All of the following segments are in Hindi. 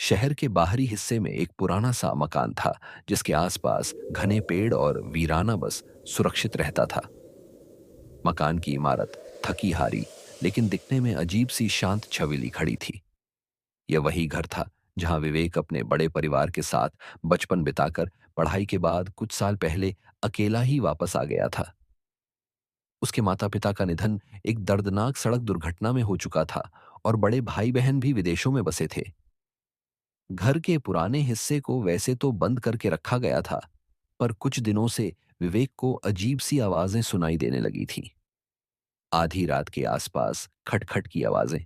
शहर के बाहरी हिस्से में एक पुराना सा मकान था जिसके आसपास घने पेड़ और वीराना बस सुरक्षित रहता था। मकान की इमारत थकी हारी लेकिन दिखने में अजीब सी शांत छबीली खड़ी थी। यह वही घर था जहां विवेक अपने बड़े परिवार के साथ बचपन बिताकर पढ़ाई के बाद कुछ साल पहले अकेला ही वापस आ गया था। उसके माता पिता का निधन एक दर्दनाक सड़क दुर्घटना में हो चुका था और बड़े भाई बहन भी विदेशों में बसे थे। घर के पुराने हिस्से को वैसे तो बंद करके रखा गया था, पर कुछ दिनों से विवेक को अजीब सी आवाजें सुनाई देने लगी थीं। आधी रात के आसपास खटखट की आवाजें,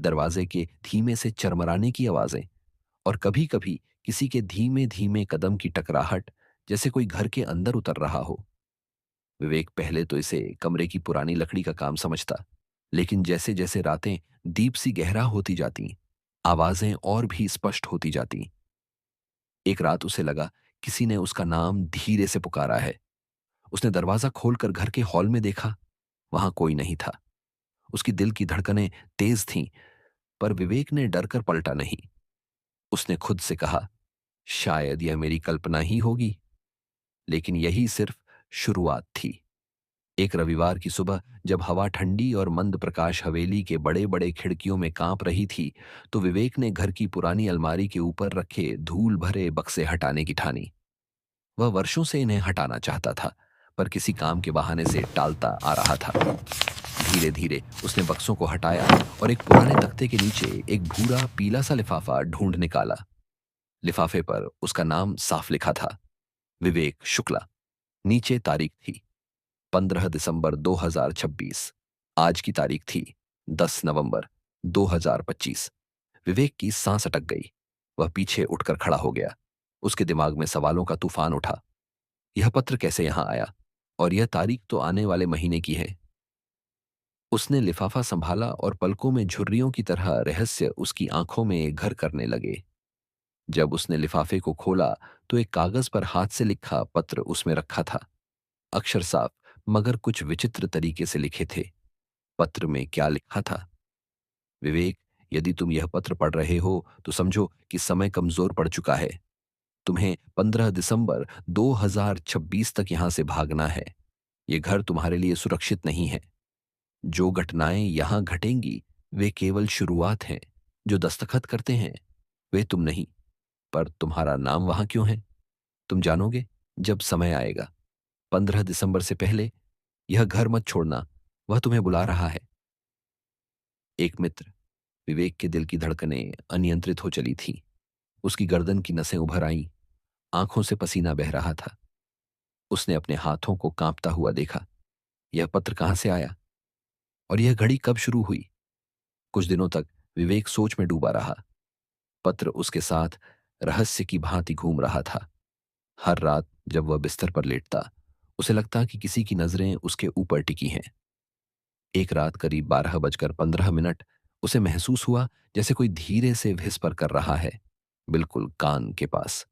दरवाजे के धीमे से चरमराने की आवाजें और कभी-कभी किसी के धीमे-धीमे कदम की टकराहट, जैसे कोई घर के अंदर उतर रहा हो। विवेक पहले तो इसे कमरे की पुरानी लकड़ी का काम समझता, लेकिन जैसे-जैसे रातें दीप सी गहरा होती जाती, आवाजें और भी स्पष्ट होती जाती। एक रात उसे लगा किसी ने उसका नाम धीरे से पुकारा है। उसने दरवाजा खोलकर घर के हॉल में देखा, वहां कोई नहीं था। उसकी दिल की धड़कनें तेज थीं, पर विवेक ने डरकर पलटा नहीं। उसने खुद से कहा, शायद यह मेरी कल्पना ही होगी। लेकिन यही सिर्फ शुरुआत थी। एक रविवार की सुबह जब हवा ठंडी और मंद प्रकाश हवेली के बड़े बड़े खिड़कियों में कांप रही थी, तो विवेक ने घर की पुरानी अलमारी के ऊपर रखे धूल भरे बक्से हटाने की ठानी। वह वर्षों से इन्हें हटाना चाहता था, पर किसी काम के बहाने से टालता आ रहा था। धीरे धीरे उसने बक्सों को हटाया और एक पुराने तख्ते के नीचे एक भूरा पीला सा लिफाफा ढूंढ निकाला। लिफाफे पर उसका नाम साफ लिखा था, विवेक शुक्ला। नीचे तारीख थी 15 दिसंबर 2026। आज की तारीख थी 10 नवंबर 2025। विवेक की सांस अटक गई। वह पीछे उठकर खड़ा हो गया। उसके दिमाग में सवालों का तूफान उठा। यह पत्र कैसे यहां आया? और यह तारीख तो आने वाले महीने की है। उसने लिफाफा संभाला और पलकों में झुर्रियों की तरह रहस्य उसकी आंखों में घर करने लगे। जब उसने लिफाफे को खोला तो एक कागज पर हाथ से लिखा पत्र उसमें रखा था। अक्षर साफ, मगर कुछ विचित्र तरीके से लिखे थे। पत्र में क्या लिखा था? विवेक, यदि तुम यह पत्र पढ़ रहे हो तो समझो कि समय कमजोर पड़ चुका है। तुम्हें 15 दिसंबर 2026 तक यहां से भागना है। यह घर तुम्हारे लिए सुरक्षित नहीं है। जो घटनाएं यहां घटेंगी वे केवल शुरुआत हैं। जो दस्तखत करते हैं वे तुम नहीं। पर तुम्हारा नाम वहां क्यों है? तुम जानोगे जब समय आएगा। 15 दिसंबर से पहले यह घर मत छोड़ना, वह तुम्हें बुला रहा है। एक मित्र। विवेक के दिल की धड़कनें अनियंत्रित हो चली थीं। उसकी गर्दन की नसें उभर आईं, आंखों से पसीना बह रहा था। उसने अपने हाथों को कांपता हुआ देखा। यह पत्र कहां से आया? और यह घड़ी कब शुरू हुई? कुछ दिनों तक विवेक सोच में डूबा रहा। पत्र उसके साथ रहस्य की भांति घूम रहा था। हर रात जब वह बिस्तर पर लेटता, उसे लगता कि किसी की नजरें उसके ऊपर टिकी हैं। एक रात करीब 12 बजकर 15 मिनट उसे महसूस हुआ जैसे कोई धीरे से व्हिस्पर कर रहा है, बिल्कुल कान के पास।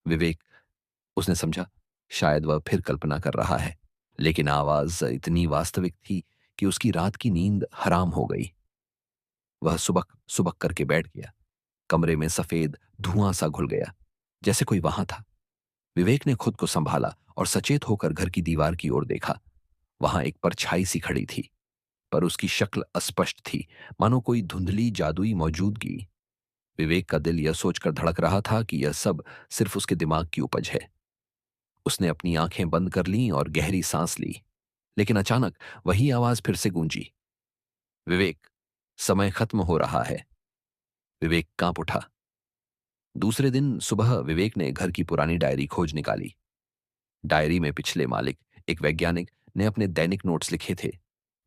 विवेक, उसने समझा, शायद वह फिर कल्पना कर रहा है। लेकिन आवाज इतनी वास्तविक थी कि उसकी रात की नींद हराम हो गई। वह सुबक सुबक करके बैठ गया। कमरे में सफेद धुआं सा घुल गया, जैसे कोई वहां था। विवेक ने खुद को संभाला और सचेत होकर घर की दीवार की ओर देखा। वहां एक परछाई सी खड़ी थी, पर उसकी शक्ल अस्पष्ट थी, मानो कोई धुंधली जादुई मौजूदगी। विवेक का दिल यह सोचकर धड़क रहा था कि यह सब सिर्फ उसके दिमाग की उपज है। उसने अपनी आंखें बंद कर लीं और गहरी सांस ली। लेकिन अचानक वही आवाज फिर से गूंजी, विवेक, समय खत्म हो रहा है। विवेक कांप उठा। दूसरे दिन सुबह विवेक ने घर की पुरानी डायरी खोज निकाली। डायरी में पिछले मालिक, एक वैज्ञानिक, ने अपने दैनिक नोट्स लिखे थे।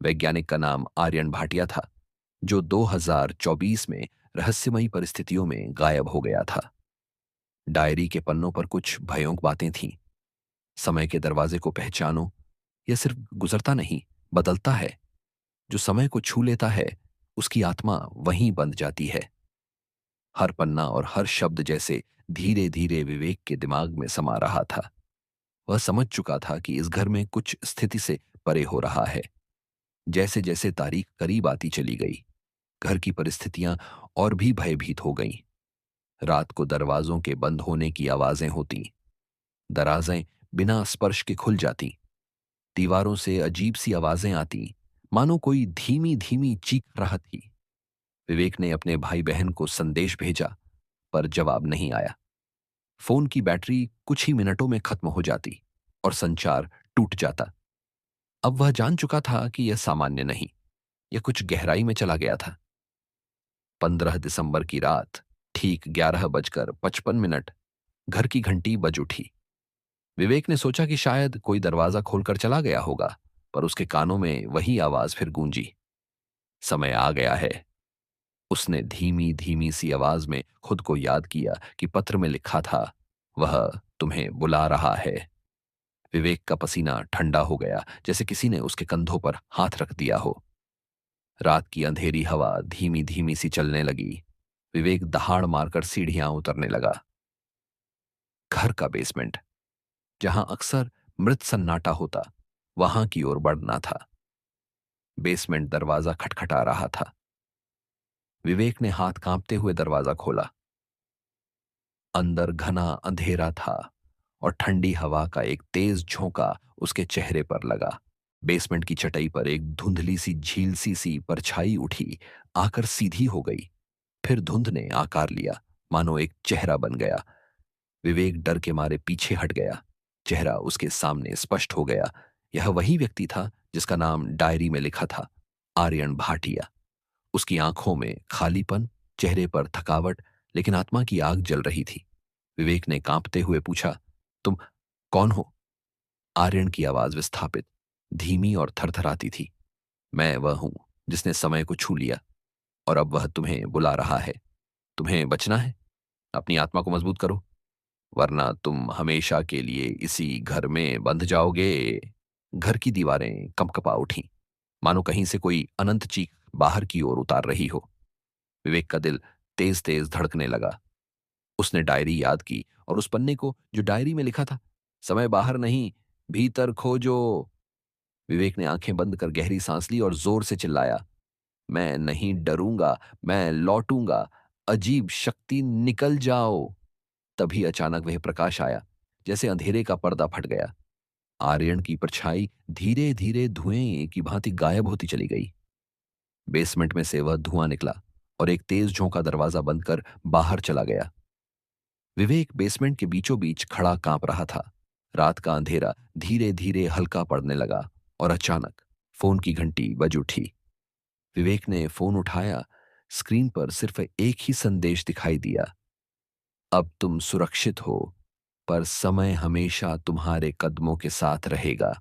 वैज्ञानिक का नाम आर्यन भाटिया था, जो 2024 में रहस्यमयी परिस्थितियों में गायब हो गया था। डायरी के पन्नों पर कुछ भयोंक बातें थीं। समय के दरवाजे को पहचानो, यह सिर्फ गुजरता नहीं, बदलता है। जो समय को छू लेता है उसकी आत्मा वहीं बंध जाती है। हर पन्ना और हर शब्द जैसे धीरे धीरे विवेक के दिमाग में समा रहा था। वह समझ चुका था कि इस घर में कुछ स्थिति से परे हो रहा है। जैसे जैसे तारीख करीब आती चली गई, घर की परिस्थितियां और भी भयभीत हो गईं। रात को दरवाजों के बंद होने की आवाजें होती, दराजें बिना स्पर्श के खुल जाती, दीवारों से अजीब सी आवाजें आती, मानो कोई धीमी धीमी चीख रहा थी। विवेक ने अपने भाई बहन को संदेश भेजा, पर जवाब नहीं आया। फोन की बैटरी कुछ ही मिनटों में खत्म हो जाती और संचार टूट जाता। अब वह जान चुका था कि यह सामान्य नहीं, यह कुछ गहराई में चला गया था। 15 दिसंबर की रात, ठीक 11:55, घर की घंटी बज उठी। विवेक ने सोचा कि शायद कोई दरवाजा खोलकर चला गया होगा, पर उसके कानों में वही आवाज फिर गूंजी। समय आ गया है। उसने धीमी धीमी सी आवाज में खुद को याद किया कि पत्र में लिखा था, वह तुम्हें बुला रहा है। विवेक का पसीना ठंडा हो गया, जैसे किसी ने उसके कंधों पर हाथ रख दिया हो। रात की अंधेरी हवा धीमी धीमी सी चलने लगी। विवेक दहाड़ मारकर सीढ़ियां उतरने लगा। घर का बेसमेंट, जहां अक्सर मृत सन्नाटा होता, वहां की ओर बढ़ना था। बेसमेंट दरवाजा खटखटा रहा था। विवेक ने हाथ कांपते हुए दरवाजा खोला। अंदर घना अंधेरा था और ठंडी हवा का एक तेज झोंका उसके चेहरे पर लगा। बेसमेंट की चटाई पर एक धुंधली सी झीलसी सी परछाई उठी, आकर सीधी हो गई। फिर धुंध ने आकार लिया, मानो एक चेहरा बन गया। विवेक डर के मारे पीछे हट गया। चेहरा उसके सामने स्पष्ट हो गया। यह वही व्यक्ति था जिसका नाम डायरी में लिखा था, आर्यन भाटिया। उसकी आंखों में खालीपन, चेहरे पर थकावट, लेकिन आत्मा की आग जल रही थी। विवेक ने कांपते हुए पूछा, तुम कौन हो? आर्यन की आवाज विस्थापित, धीमी और थरथराती थी। मैं वह हूं जिसने समय को छू लिया, और अब वह तुम्हें बुला रहा है। तुम्हें बचना है। अपनी आत्मा को मजबूत करो, वरना तुम हमेशा के लिए इसी घर में बंध जाओगे। घर की दीवारें कंपकपा उठीं, मानो कहीं से कोई अनंत चीख बाहर की ओर उतार रही हो। विवेक का दिल तेज तेज धड़कने लगा। उसने डायरी याद की और उस पन्ने को जो डायरी में लिखा था, समय बाहर नहीं, भीतर खोजो। विवेक ने आंखें बंद कर गहरी सांस ली और जोर से चिल्लाया, मैं नहीं डरूंगा, मैं लौटूंगा। अजीब शक्ति, निकल जाओ। तभी अचानक वह प्रकाश आया, जैसे अंधेरे का पर्दा फट गया। आर्यन की परछाई धीरे धीरे धुएं की भांति गायब होती चली गई। बेसमेंट में से वह धुआं निकला और एक तेज झोंका दरवाजा बंद कर बाहर चला गया। विवेक बेसमेंट के बीचों बीच खड़ा कांप रहा था। रात का अंधेरा धीरे धीरे हल्का पड़ने लगा और अचानक फोन की घंटी बज उठी। विवेक ने फोन उठाया। स्क्रीन पर सिर्फ एक ही संदेश दिखाई दिया, अब तुम सुरक्षित हो, पर समय हमेशा तुम्हारे कदमों के साथ रहेगा।